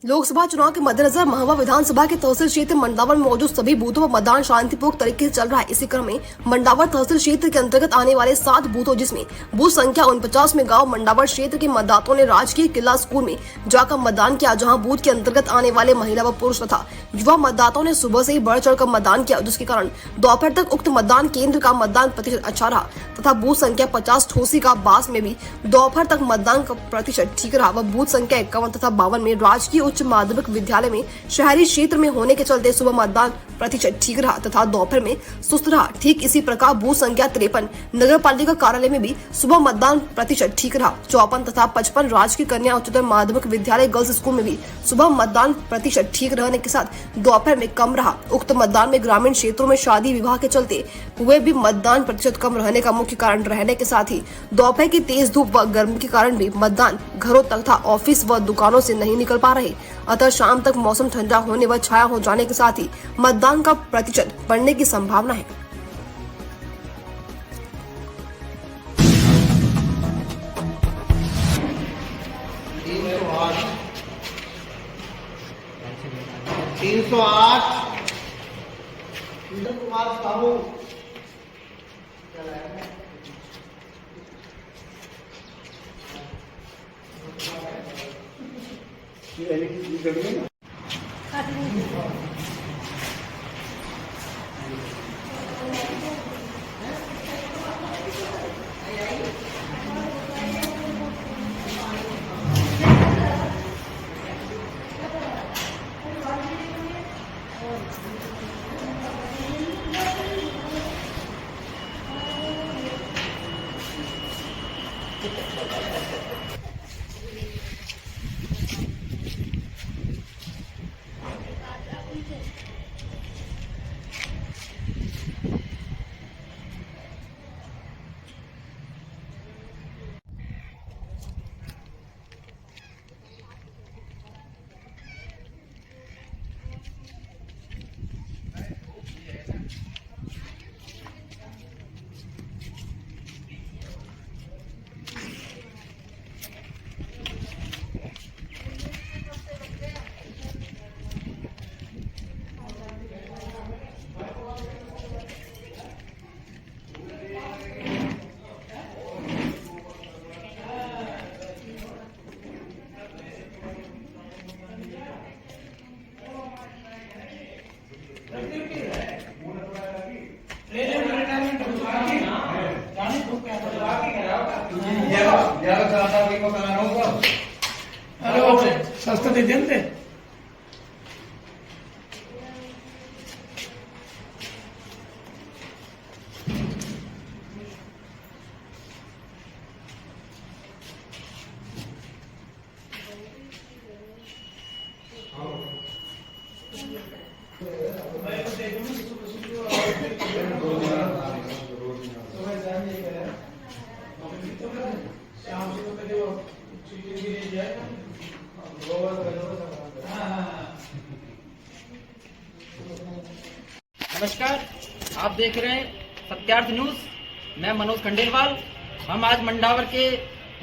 लोकसभा चुनाव के मद्देनजर महुआ विधानसभा के तहसील क्षेत्र मंडावर में मौजूद सभी बूथों पर मतदान शांतिपूर्ण तरीके से चल रहा है। इसी क्रम में मंडावर तहसील क्षेत्र के अंतर्गत आने वाले 7 बूथों जिसमें बूथ संख्या 49 में गांव मंडावर क्षेत्र के मतदाताओं ने राजकीय किला स्कूल में जाकर मतदान किया, जहाँ बूथ के अंतर्गत आने वाले महिला व पुरुष तथा युवा मतदाताओं ने सुबह से ही बढ़ चढ़कर मतदान किया, जिसके कारण दोपहर तक उक्त मतदान केंद्र का मतदान प्रतिशत अच्छा रहा तथा बूथ संख्या 50 ठोसी का बास में भी दोपहर तक मतदान का प्रतिशत ठीक रहा व बूथ संख्या 51 तथा 52 में राजकीय उच्च माध्यमिक विद्यालय में शहरी क्षेत्र में होने के चलते सुबह मतदान प्रतिशत ठीक रहा तथा दोपहर में सुस्त रहा। ठीक इसी प्रकार बूथ संख्या 53 नगर पालिका कार्यालय में भी सुबह मतदान प्रतिशत ठीक रहा। 54 तथा 55 राजकीय कन्या उच्चतर माध्यमिक विद्यालय गर्ल्स स्कूल में भी सुबह मतदान प्रतिशत ठीक रहने के साथ दोपहर में कम रहा। उक्त मतदान में ग्रामीण क्षेत्रों में शादी विवाह के चलते हुए भी मतदान प्रतिशत कम रहने का मुख्य कारण रहने के साथ ही दोपहर की तेज धूप व गर्मी के कारण भी मतदान घरों तथा ऑफिस व दुकानों से नहीं निकल पा रहे। अतः शाम तक मौसम ठंडा होने व छाया हो जाने के साथ ही मतदान का प्रतिशत बढ़ने की संभावना है। सस्ता दे देंगे। नमस्कार, आप देख रहे हैं सत्यार्थ न्यूज। मैं मनोज खंडेलवाल। हम आज मंडावर के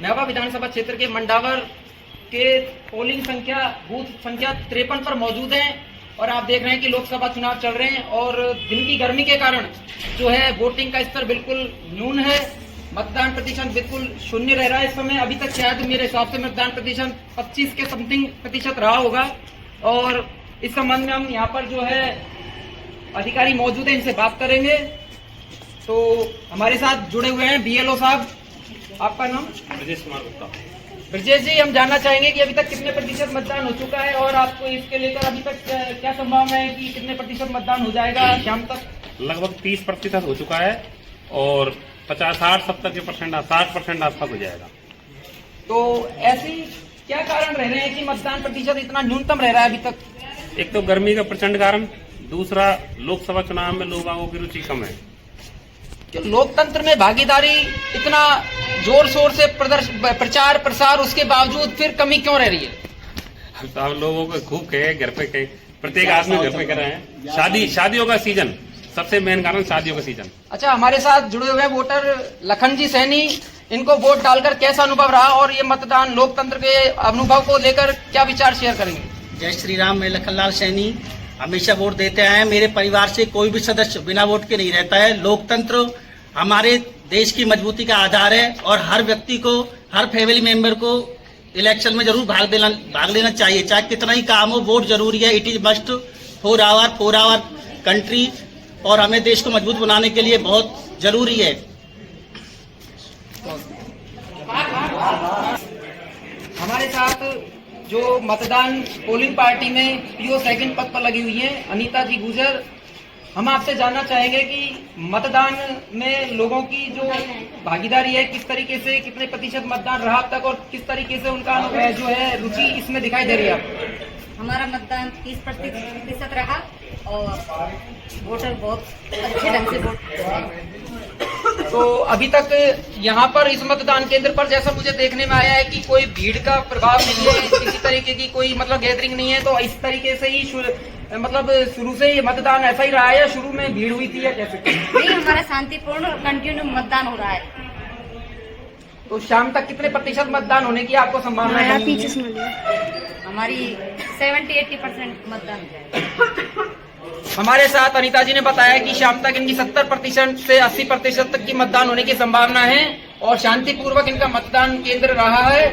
महुआ विधानसभा क्षेत्र के मंडावर के पोलिंग संख्या बूथ संख्या 53 पर मौजूद हैं और आप देख रहे हैं कि लोकसभा चुनाव चल रहे हैं और दिन की गर्मी के कारण जो है वोटिंग का स्तर बिल्कुल न्यून है। मतदान प्रतिशत बिल्कुल शून्य रह रहा है इस समय। अभी तक शायद मेरे हिसाब से मतदान प्रतिशत 25 के समथिंग प्रतिशत रहा होगा और इस संबंध में हम यहाँ पर जो है अधिकारी मौजूद हैं, इनसे बात करेंगे। तो हमारे साथ जुड़े हुए हैं बीएलओ साहब। आपका नाम? ब्रजेश कुमार गुप्ता। ब्रजेश जी, हम जानना चाहेंगे कि अभी तक कितने प्रतिशत मतदान हो चुका है और आपको इसके लेकर अभी तक क्या संभावना है कि कितने प्रतिशत मतदान हो जाएगा शाम तक? लगभग 30% हो चुका है और 50-60-70% 60% आसपास हो जाएगा। तो ऐसी क्या कारण रह रहे हैं कि मतदान प्रतिशत इतना न्यूनतम रह रहा है अभी तक? एक तो गर्मी का प्रचंड कारण, दूसरा लोकसभा चुनाव में लोगों की रुचि कम है। लोकतंत्र में भागीदारी इतना जोर शोर से प्रचार प्रसार, उसके बावजूद फिर कमी क्यों रह रही है? तो हम लोगों को खूब कहे, घर पे कहे, प्रत्येक आदमी घर पे कर रहे हैं। शादियों का सीजन, सबसे मेन कारण शादियों का सीजन। अच्छा, हमारे साथ जुड़े हुए वोटर लखन जी सैनी, इनको वोट डालकर कैसा अनुभव रहा और ये मतदान लोकतंत्र के अनुभव को लेकर क्या विचार शेयर करेंगे? जय श्री राम। मैं लखनलाल सैनी हमेशा वोट देते आए हैं। मेरे परिवार से कोई भी सदस्य बिना वोट के नहीं रहता है। लोकतंत्र हमारे देश की मजबूती का आधार है और हर व्यक्ति को, हर फैमिली मेंबर को इलेक्शन में जरूर भाग लेना चाहिए, चाहे कितना ही काम हो। वोट जरूरी है। It is must for our country, और हमें देश को मजबूत बनाने के लिए बहुत जरूरी है। हमारे साथ जो मतदान पोलिंग पार्टी में पीओ सेकंड पद पर लगी हुई हैं अनीता जी गुजर, हम आपसे जानना चाहेंगे कि मतदान में लोगों की जो भागीदारी है किस तरीके से, कितने प्रतिशत मतदान रहा अब तक और किस तरीके से उनका जो है रुचि इसमें दिखाई दे रही है आपको? हमारा मतदान 30% रहा और वोटर बहुत अच्छे ढंग से वोट कर रहे हैं। तो अभी तक यहाँ पर इस मतदान केंद्र पर जैसा मुझे देखने में आया है कि कोई भीड़ का प्रभाव नहीं है, किसी तरीके की कोई मतलब गैदरिंग नहीं है। तो इस तरीके से ही शुरू से ये मतदान ऐसा ही रहा है या शुरू में भीड़ हुई थी या कैसे? नहीं, हमारा शांतिपूर्ण और कंटिन्यू मतदान हो रहा है। तो शाम तक कितने प्रतिशत मतदान होने की आपको संभावना है? हमारी 70-80% मतदान है। हमारे साथ अनीता जी ने बताया कि शाम तक इनकी 70% से 80% तक की मतदान होने की संभावना है और शांतिपूर्वक इनका मतदान केंद्र रहा है।